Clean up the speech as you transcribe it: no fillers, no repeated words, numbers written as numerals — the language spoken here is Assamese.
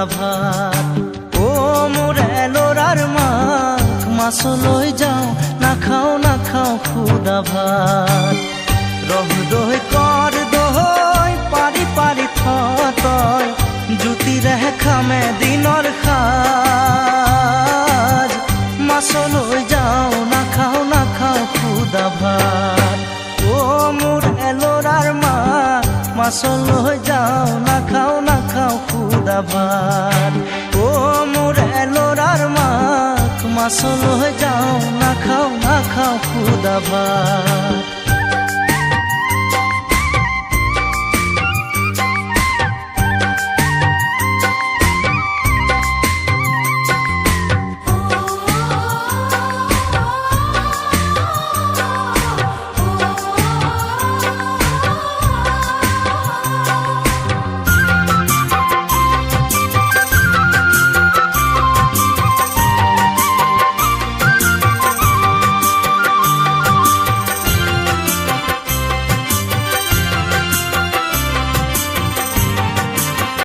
ভাত। ও মোৰ এলোৰাৰ মাক মাছলৈ যাওঁ, নাখাওঁ খুদা ভাত। ৰহ দৈ কৰ দৈ পাৰি পাৰি তই, জুতিৰে খামে দিনৰ সাজ। মাছলৈ যাওঁ, নাখাওঁ খুদা ভাত। ও মোৰ এলোৰাৰ মাক মাছলৈ যাওঁ, নাখাওঁ খুদা ভাত। ও মোৰ এলোৰাৰ মাক মাছলৈ যাওঁ, নাখাওঁ খুদা ভাত।